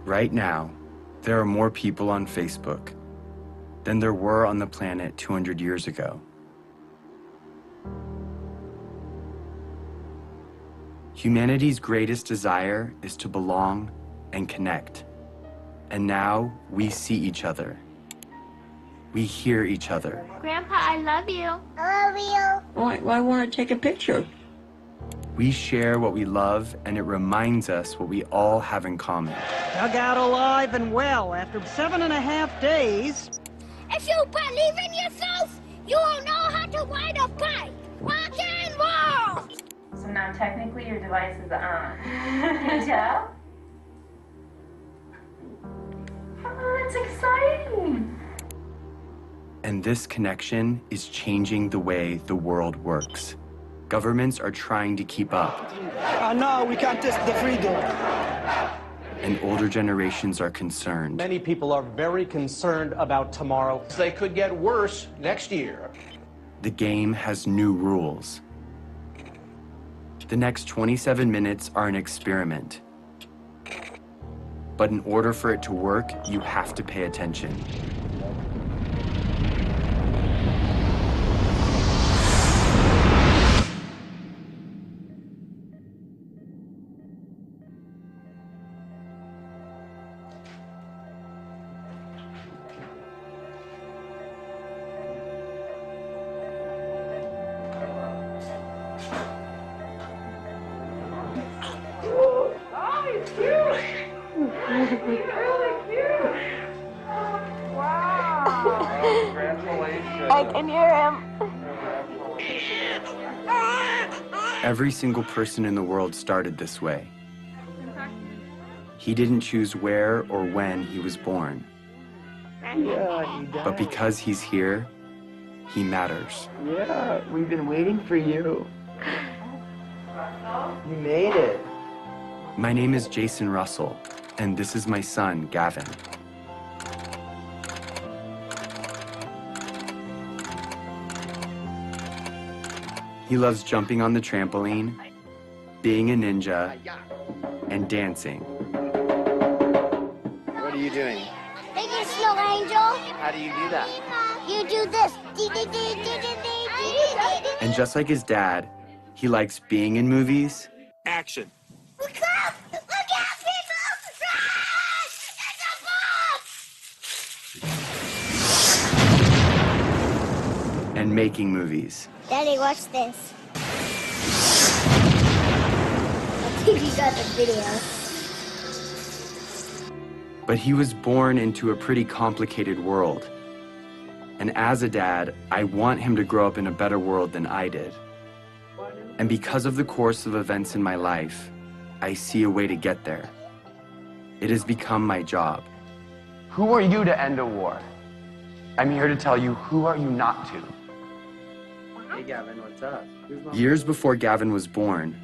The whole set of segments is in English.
Right now, there are more people on Facebook than there were on the planet 200 years ago. Humanity's greatest desire is to belong and connect. And now we see each other. We hear each other. Grandpa, I love you. I love you. Why want to take a picture? We share what we love, and it reminds us what we all have in common. Dug out alive and well after 7.5 days. If you believe in yourself, you will know how to ride a bike. Rock and roll! So now technically your device is on. Can you tell? Oh, that's exciting! And this connection is changing the way the world works. Governments are trying to keep up. No, we can't test the freedom. And older generations are concerned. Many people are very concerned about tomorrow. They could get worse next year. The game has new rules. The next 27 minutes are an experiment. But in order for it to work, you have to pay attention. I can hear him. Every single person in the world started this way. He didn't choose where or when he was born. Yeah, he does. But because he's here, he matters. Yeah, we've been waiting for you. You made it. My name is Jason Russell, and this is my son, Gavin. He loves jumping on the trampoline, being a ninja, and dancing. What are you doing? Making snow angel. How do you do that? You do this. And just like his dad, he likes being in movies. Action. Look out! Look out, people! Run! It's a bomb! And making movies. Daddy, watch this. I think you got the video. But he was born into a pretty complicated world. And as a dad, I want him to grow up in a better world than I did. And because of the course of events in my life, I see a way to get there. It has become my job. Who are you to end a war? I'm here to tell you, who are you not to? Hey, Gavin, what's up? Years before Gavin was born,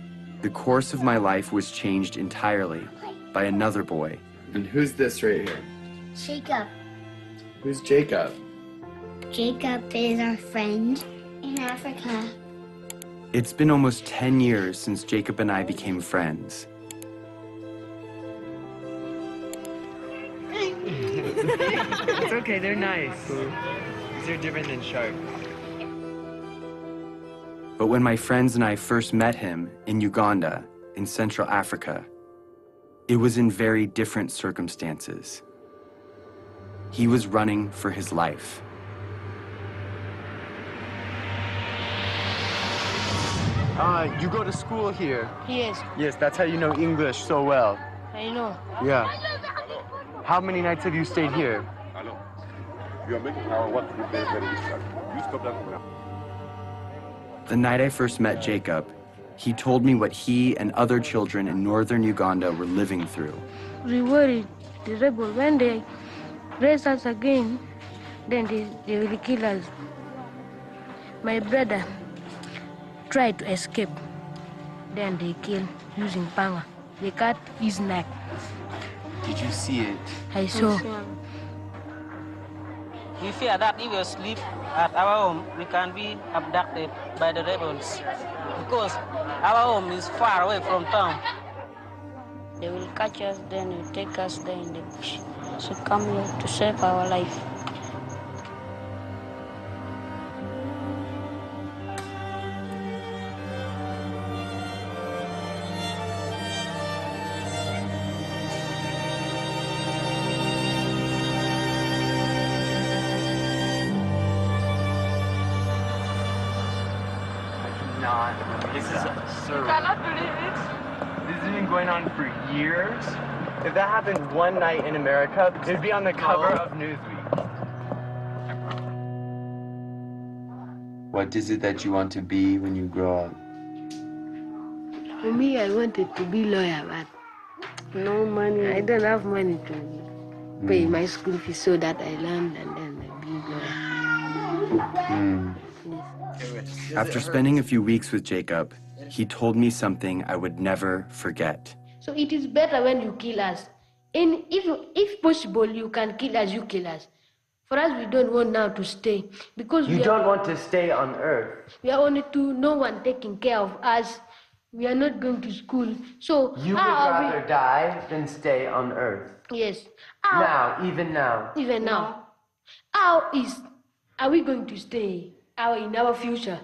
the course of my life was changed entirely by another boy. And who's this right here? Jacob. Who's Jacob? Jacob is our friend in Africa. It's been almost 10 years since Jacob and I became friends. It's okay, they're nice. These are different than sharp. But when my friends and I first met him in Uganda, in Central Africa, it was in very different circumstances. He was running for his life. You go to school here. Yes, Yes, that's how you know English so well. I know. Yeah. How many nights have you stayed here? The night I first met Jacob, he told me what he and other children in northern Uganda were living through. We worried the rebel when they raise us again, then they will kill us. My brother tried to escape. Then they kill using panga. They cut his neck. Did you see it? I saw. We fear that if we sleep at our home, we can be abducted by the rebels because our home is far away from town. They will catch us, then will take us there in the bush. So come here to save our life. This is absurd. I cannot believe it. This has been going on for years. If that happened one night in America, it'd be on the cover of Newsweek. What is it that you want to be when you grow up? For me, I wanted to be lawyer, but no money. I don't have money to pay my school fees, so that I learned and then I be lawyer. After spending a few weeks with Jacob, he told me something I would never forget. So it is better when you kill us. And if possible, you can kill us, you kill us. For us, we don't want now to stay. Because You don't want to stay on Earth. We are only two, no one taking care of us. We are not going to school. So You would rather die than stay on Earth. Yes. Even now. Even now. Are we going to stay in our future?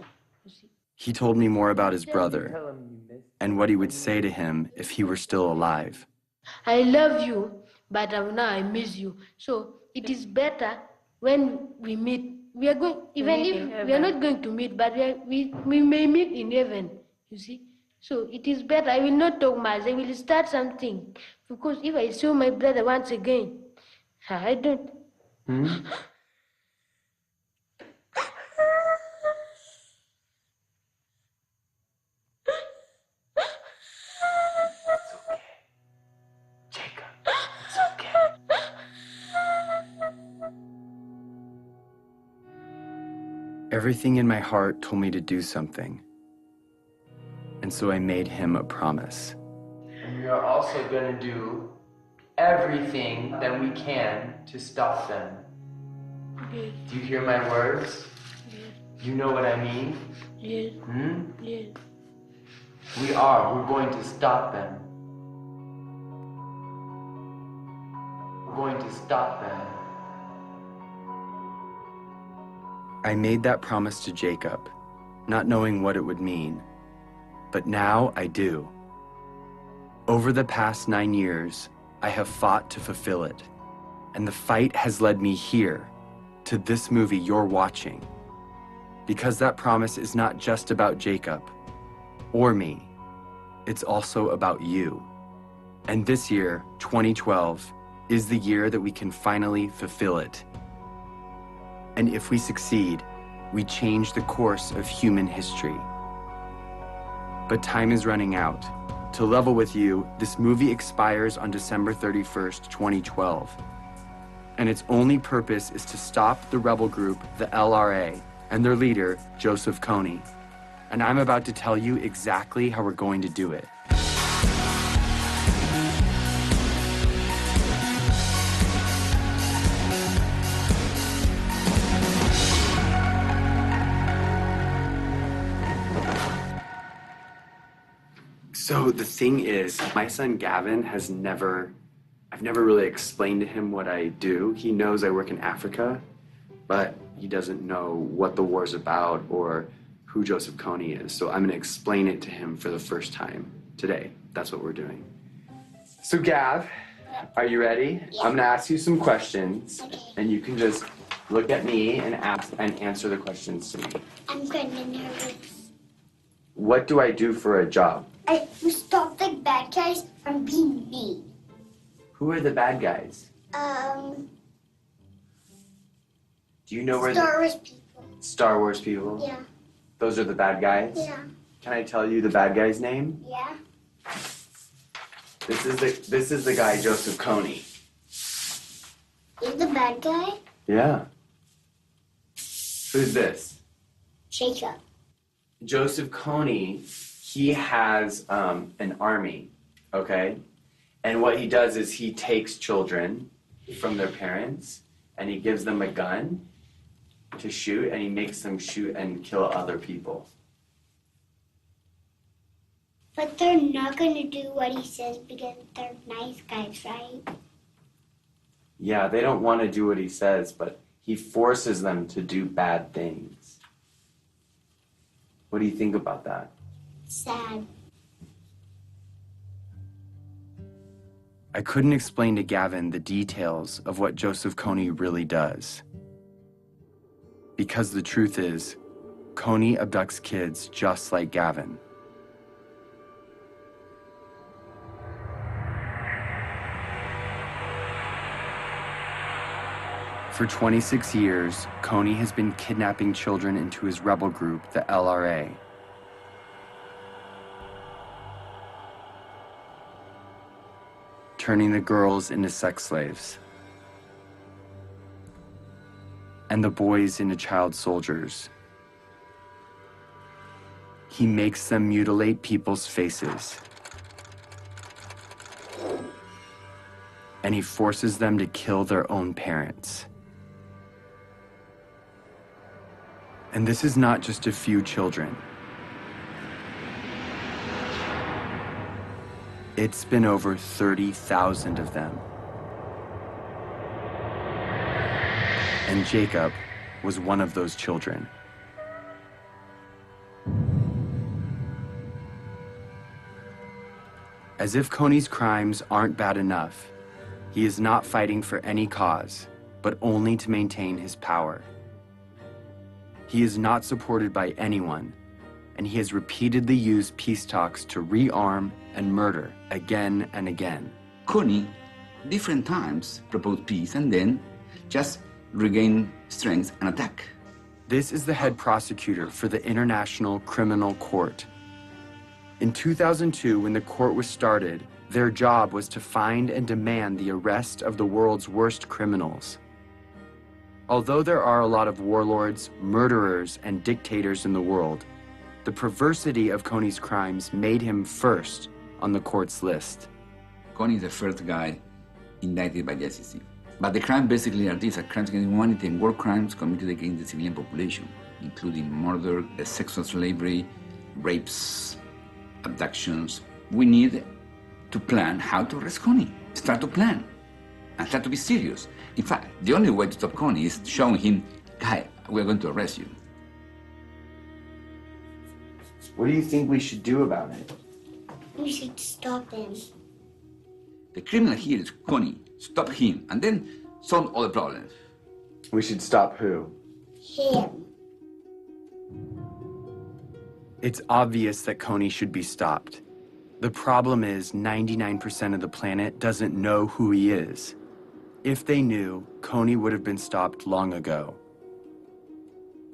He told me more about his brother and what he would say to him if he were still alive. I love you, but now I miss you. So it is better when we meet. We are going, even if we are not going to meet, but we may meet in heaven, you see. So it is better. I will not talk much. I will start something. Because if I saw my brother once again, I don't. Everything in my heart told me to do something. And so I made him a promise. And we are also going to do everything that we can to stop them. Yes. Do you hear my words? Yes. You know what I mean? Yes. Yes. We're going to stop them. We're going to stop them. I made that promise to Jacob, not knowing what it would mean. But now I do. Over the past 9 years, I have fought to fulfill it. And the fight has led me here, to this movie you're watching. Because that promise is not just about Jacob or me. It's also about you. And this year, 2012, is the year that we can finally fulfill it. And if we succeed, we change the course of human history. But time is running out. To level with you, this movie expires on December 31st, 2012. And its only purpose is to stop the rebel group, the LRA, and their leader, Joseph Kony. And I'm about to tell you exactly how we're going to do it. So the thing is, my son Gavin I've never really explained to him what I do. He knows I work in Africa, but he doesn't know what the war's about or who Joseph Kony is. So I'm gonna explain it to him for the first time today. That's what we're doing. So Gav, are you ready? Yeah. I'm gonna ask you some questions, Okay. and you can just look at me and answer the questions to me. I'm kind of nervous. What do I do for a job? I stop the bad guys from being mean. Who are the bad guys? Do you know where Star Wars people. Star Wars people? Yeah. Those are the bad guys? Yeah. Can I tell you the bad guy's name? Yeah. This is the guy, Joseph Kony. He's the bad guy? Yeah. Who's this? Jacob. Joseph Kony, he has an army, okay? And what he does is he takes children from their parents and he gives them a gun to shoot, and he makes them shoot and kill other people. But they're not going to do what he says because they're nice guys, right? Yeah, they don't want to do what he says, but he forces them to do bad things. What do you think about that? Sad. I couldn't explain to Gavin the details of what Joseph Kony really does. Because the truth is, Kony abducts kids just like Gavin. For 26 years, Kony has been kidnapping children into his rebel group, the LRA. Turning the girls into sex slaves. And the boys into child soldiers. He makes them mutilate people's faces. And he forces them to kill their own parents. And this is not just a few children. It's been over 30,000 of them. And Jacob was one of those children. As if Kony's crimes aren't bad enough, he is not fighting for any cause, but only to maintain his power. He is not supported by anyone, and he has repeatedly used peace talks to rearm and murder again and again. Kony, different times, proposed peace and then just regain strength and attack. This is the head prosecutor for the International Criminal Court. In 2002, when the court was started, their job was to find and demand the arrest of the world's worst criminals. Although there are a lot of warlords, murderers, and dictators in the world, the perversity of Kony's crimes made him first on the court's list. Kony is the first guy indicted by the ICC. But the crimes basically are these: crimes against humanity and war crimes committed against the civilian population, including murder, sexual slavery, rapes, abductions. We need to plan how to arrest Kony. Start to plan and start to be serious. In fact, the only way to stop Kony is showing him, guy, we're going to arrest you. What do you think we should do about it? We should stop him. The criminal here is Kony. Stop him and then solve all the problems. We should stop who? Him. It's obvious that Kony should be stopped. The problem is 99% of the planet doesn't know who he is. If they knew, Kony would have been stopped long ago.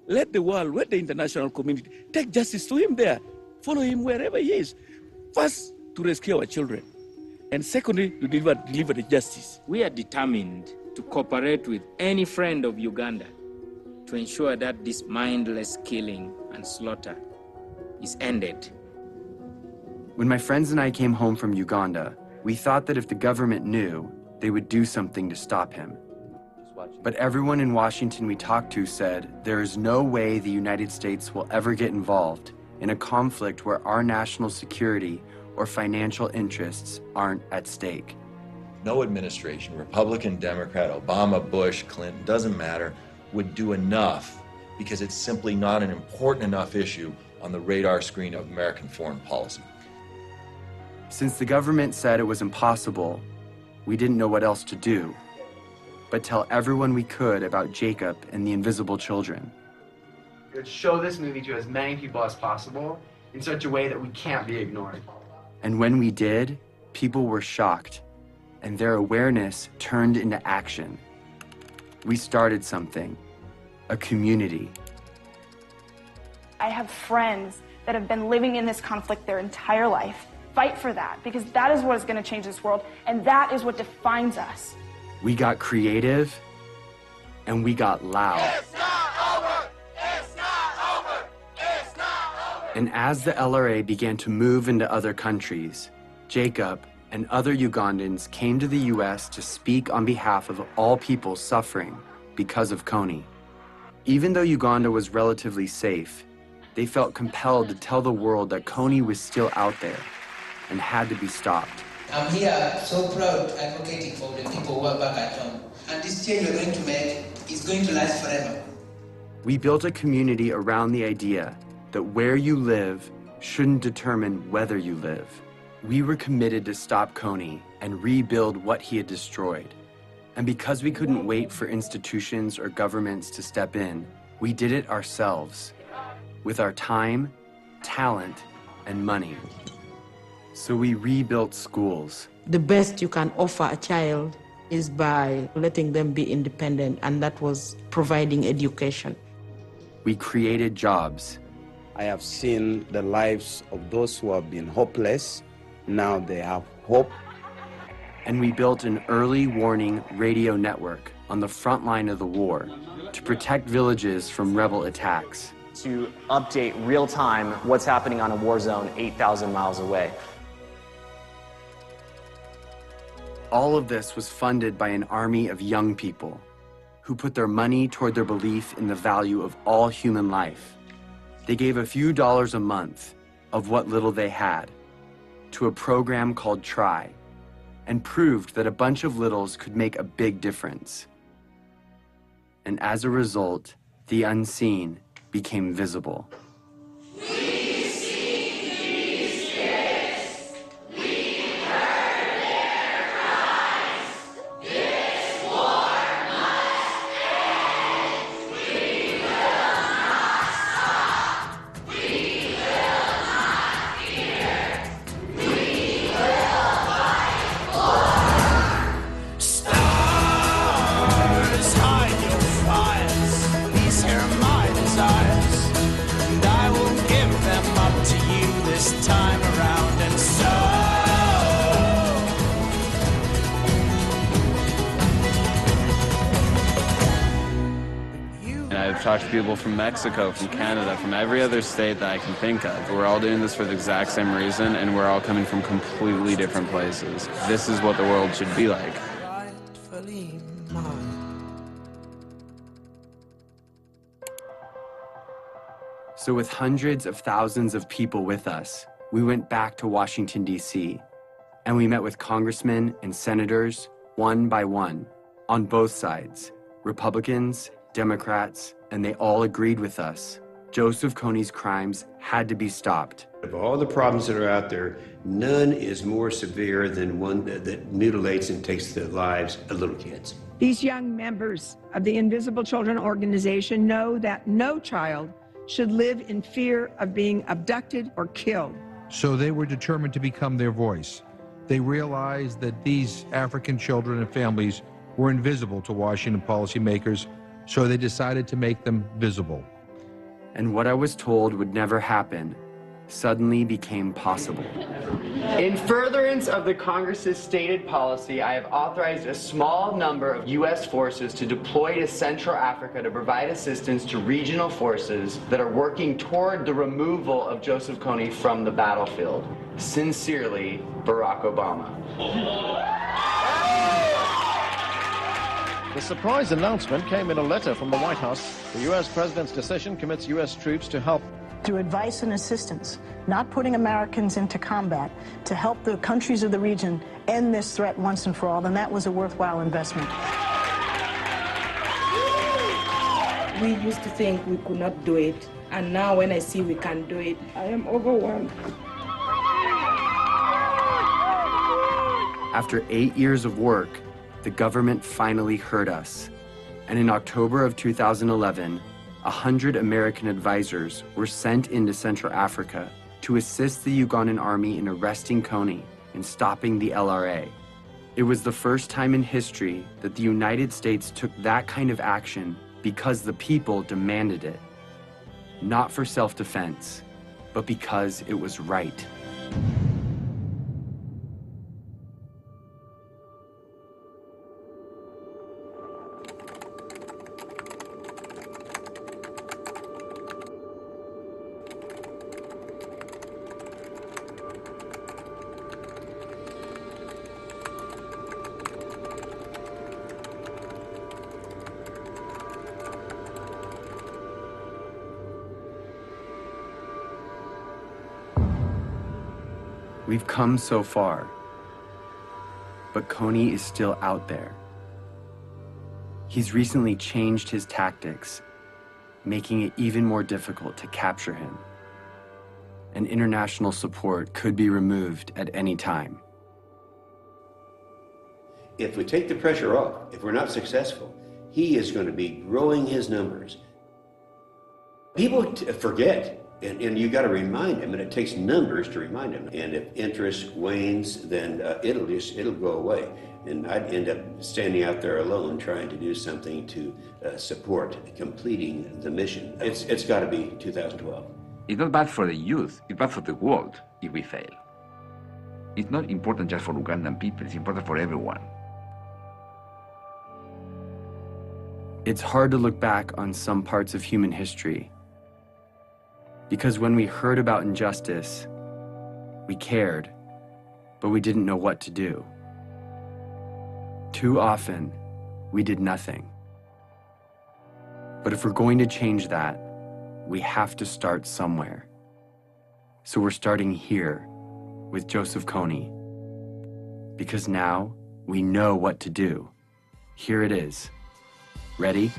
Let the world, let the international community take justice to him there. Follow him wherever he is. First, to rescue our children. And secondly, to deliver the justice. We are determined to cooperate with any friend of Uganda to ensure that this mindless killing and slaughter is ended. When my friends and I came home from Uganda, we thought that if the government knew, they would do something to stop him. But everyone in Washington we talked to said there is no way the United States will ever get involved in a conflict where our national security or financial interests aren't at stake. No administration, Republican, Democrat, Obama, Bush, Clinton, doesn't matter, would do enough because it's simply not an important enough issue on the radar screen of American foreign policy. Since the government said it was impossible, we didn't know what else to do but tell everyone we could about Jacob and the invisible children. Let's show this movie to as many people as possible in such a way that we can't be ignored. And when we did, people were shocked, and their awareness turned into action. We started something, a community. I have friends that have been living in this conflict their entire life. Fight for that, because that is what is going to change this world, and that is what defines us. We got creative, and we got loud. It's not over! It's not over! And as the LRA began to move into other countries, Jacob, and other Ugandans came to the US to speak on behalf of all people suffering because of Kony. Even though Uganda was relatively safe, they felt compelled to tell the world that Kony was still out there and had to be stopped. I'm here so proud advocating for the people who are back at home. And this change we're going to make is going to last forever. We built a community around the idea that where you live shouldn't determine whether you live. We were committed to stop Kony and rebuild what he had destroyed. And because we couldn't wait for institutions or governments to step in, we did it ourselves, with our time, talent, and money. So we rebuilt schools. The best you can offer a child is by letting them be independent, and that was providing education. We created jobs. I have seen the lives of those who have been hopeless. Now they have hope. And we built an early warning radio network on the front line of the war to protect villages from rebel attacks. To update real time what's happening on a war zone 8,000 miles away. All of this was funded by an army of young people who put their money toward their belief in the value of all human life. They gave a few dollars a month of what little they had to a program called Try, and proved that a bunch of littles could make a big difference. And as a result, the unseen became visible. I've talked to people from Mexico, from Canada, from every other state that I can think of. We're all doing this for the exact same reason, and we're all coming from completely different places. This is what the world should be like. So with hundreds of thousands of people with us, we went back to Washington, D.C., and we met with congressmen and senators, one by one, on both sides, Republicans, Democrats, and they all agreed with us. Joseph Kony's crimes had to be stopped. Of all the problems that are out there, none is more severe than one that mutilates and takes the lives of little kids. These young members of the Invisible Children organization know that no child should live in fear of being abducted or killed. So they were determined to become their voice. They realized that these African children and families were invisible to Washington policymakers, so they decided to make them visible. And what I was told would never happen suddenly became possible. In furtherance of the Congress's stated policy, I have authorized a small number of U.S. forces to deploy to Central Africa to provide assistance to regional forces that are working toward the removal of Joseph Kony from the battlefield. Sincerely, Barack Obama. The surprise announcement came in a letter from the White House. The U.S. President's decision commits U.S. troops to help. Through advice and assistance, not putting Americans into combat, to help the countries of the region end this threat once and for all, then that was a worthwhile investment. We used to think we could not do it, and now when I see we can do it, I am overwhelmed. After 8 years of work, the government finally heard us. And in October of 2011, 100 American advisors were sent into Central Africa to assist the Ugandan army in arresting Kony and stopping the LRA. It was the first time in history that the United States took that kind of action because the people demanded it. Not for self-defense, but because it was right. We've come so far, but Kony is still out there. He's recently changed his tactics, making it even more difficult to capture him. And international support could be removed at any time. If we take the pressure off, if we're not successful, he is going to be growing his numbers. People forget, and you got to remind them, and it takes numbers to remind them. And if interest wanes, then it'll go away. And I'd end up standing out there alone trying to do something to support completing the mission. It's got to be 2012. It's not bad for the youth, it's bad for the world if we fail. It's not important just for Ugandan people, it's important for everyone. It's hard to look back on some parts of human history, because when we heard about injustice, we cared, but we didn't know what to do. Too often, we did nothing. But if we're going to change that, we have to start somewhere. So we're starting here with Joseph Kony, because now we know what to do. Here it is. Ready?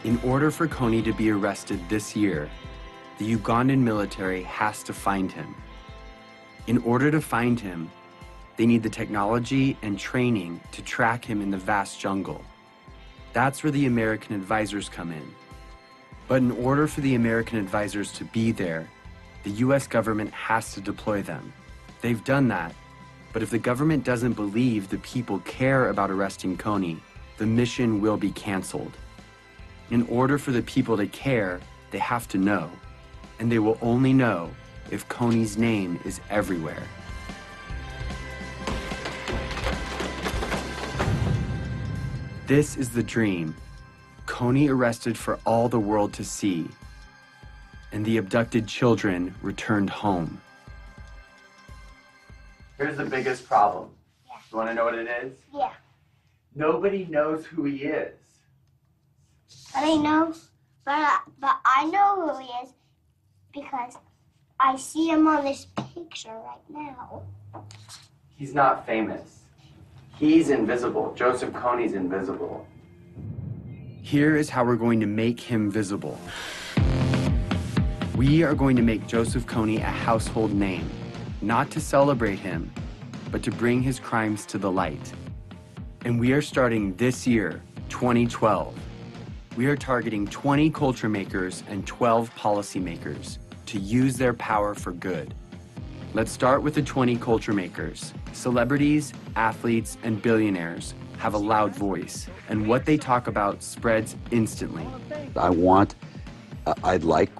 In order for Kony to be arrested this year, the Ugandan military has to find him. In order to find him, they need the technology and training to track him in the vast jungle. That's where the American advisors come in. But in order for the American advisors to be there, the US government has to deploy them. They've done that, but if the government doesn't believe the people care about arresting Kony, the mission will be canceled. In order for the people to care, they have to know, and they will only know if Kony's name is everywhere. This is the dream. Kony arrested for all the world to see, and the abducted children returned home. Here's the biggest problem. Yeah. You want to know what it is? Yeah. Nobody knows who he is. But I know who he is because I see him on this picture right now. He's not famous. He's invisible. Joseph Kony's invisible. Here is how we're going to make him visible. We are going to make Joseph Kony a household name, not to celebrate him, but to bring his crimes to the light. And we are starting this year, 2012. We are targeting 20 culture makers and 12 policymakers to use their power for good. Let's start with the 20 culture makers. Celebrities, athletes, and billionaires have a loud voice, and what they talk about spreads instantly. I'd like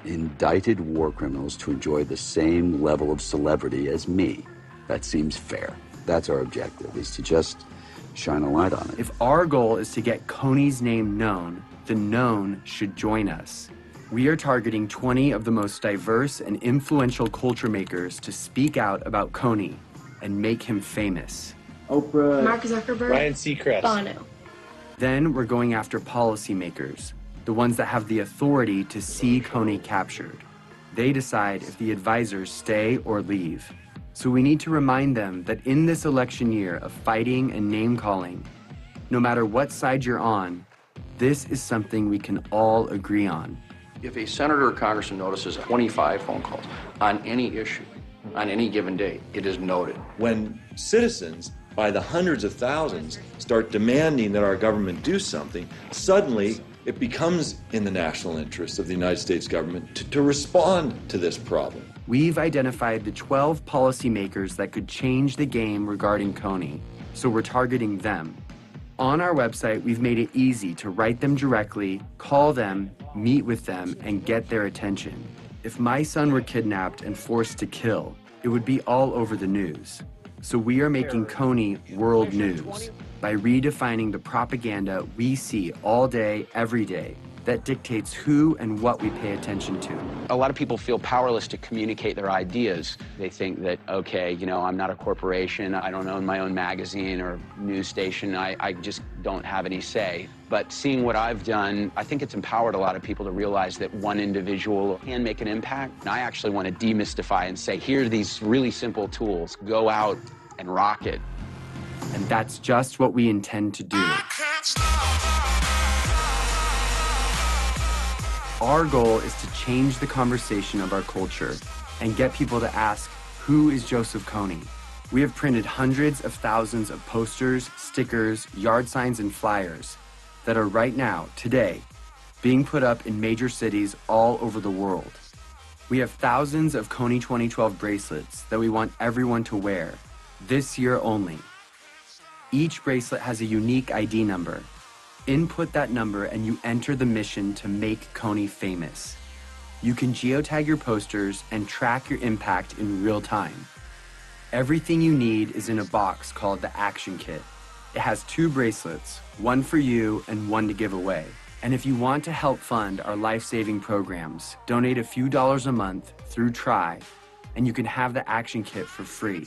indicted war criminals to enjoy the same level of celebrity as me. That seems fair. That's our objective, is to just shine a light on it. If our goal is to get Kony's name known, the known should join us. We are targeting 20 of the most diverse and influential culture makers to speak out about Kony and make him famous. Oprah, Mark Zuckerberg, Ryan Seacrest, Bono. Then we're going after policymakers, the ones that have the authority to see Kony captured. They decide if the advisors stay or leave. So we need to remind them that in this election year of fighting and name-calling, no matter what side you're on, this is something we can all agree on. If a senator or congressman notices 25 phone calls on any issue, on any given day, it is noted. When citizens, by the hundreds of thousands, start demanding that our government do something, suddenly it becomes in the national interest of the United States government to respond to this problem. We've identified the 12 policymakers that could change the game regarding Kony, so we're targeting them. On our website, we've made it easy to write them directly, call them, meet with them, and get their attention. If my son were kidnapped and forced to kill, it would be all over the news. So we are making Kony world news by redefining the propaganda we see all day, every day, that dictates who and what we pay attention to. A lot of people feel powerless to communicate their ideas. They think that, okay, you know, I'm not a corporation, I don't own my own magazine or news station, I just don't have any say. But seeing what I've done, I think it's empowered a lot of people to realize that one individual can make an impact. And I actually want to demystify and say, here are these really simple tools, go out and rock it. And that's just what we intend to do. Our goal is to change the conversation of our culture and get people to ask, who is Joseph Kony? We have printed hundreds of thousands of posters, stickers, yard signs, and flyers that are right now, today, being put up in major cities all over the world. We have thousands of Kony 2012 bracelets that we want everyone to wear, this year only. Each bracelet has a unique ID number. Input that number and you enter the mission to make Kony famous. You can geotag your posters and track your impact in real time. Everything you need is in a box called the Action Kit. It has 2 bracelets, one for you and one to give away. And if you want to help fund our life-saving programs, donate a few dollars a month through Try, and you can have the Action Kit for free.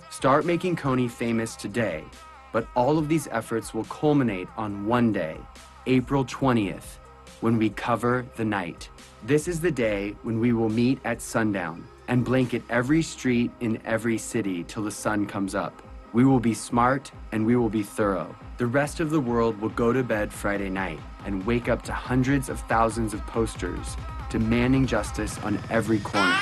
Start making Kony famous today. But all of these efforts will culminate on one day, April 20th, when we cover the night. This is the day when we will meet at sundown and blanket every street in every city till the sun comes up. We will be smart and we will be thorough. The rest of the world will go to bed Friday night and wake up to hundreds of thousands of posters demanding justice on every corner.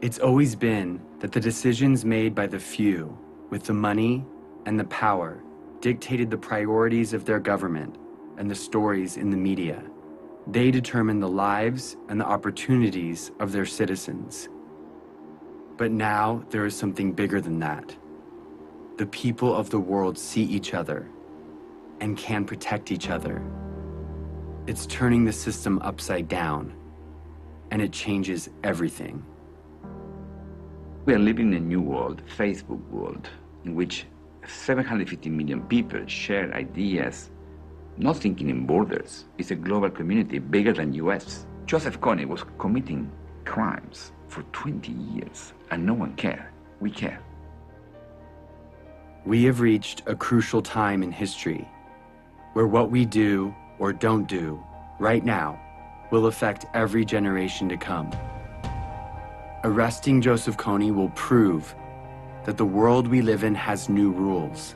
It's always been that the decisions made by the few, with the money and the power, dictated the priorities of their government and the stories in the media. They determine the lives and the opportunities of their citizens. But now there is something bigger than that. The people of the world see each other and can protect each other. It's turning the system upside down, and it changes everything. We are living in a new world, Facebook world, in which 750 million people share ideas, not thinking in borders. It's a global community bigger than US. Joseph Kony was committing crimes for 20 years, and no one cared. We care. We have reached a crucial time in history where what we do or don't do right now will affect every generation to come. Arresting Joseph Kony will prove that the world we live in has new rules,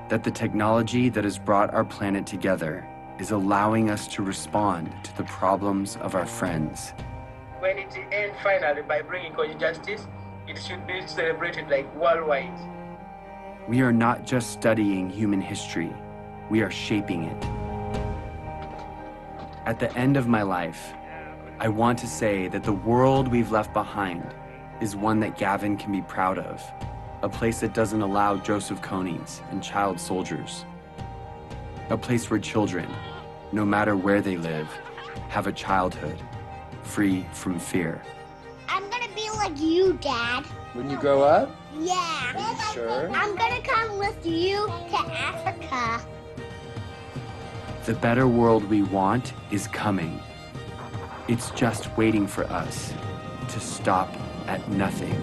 that the technology that has brought our planet together is allowing us to respond to the problems of our friends. When it ends finally by bringing Kony justice, it should be celebrated like worldwide. We are not just studying human history, we are shaping it. At the end of my life, I want to say that the world we've left behind is one that Gavin can be proud of, a place that doesn't allow Joseph Konys and child soldiers, a place where children, no matter where they live, have a childhood free from fear. I'm gonna be like you, Dad. When you grow up? Yeah. Are you sure? I'm gonna come with you to Africa. The better world we want is coming. It's just waiting for us to stop at nothing.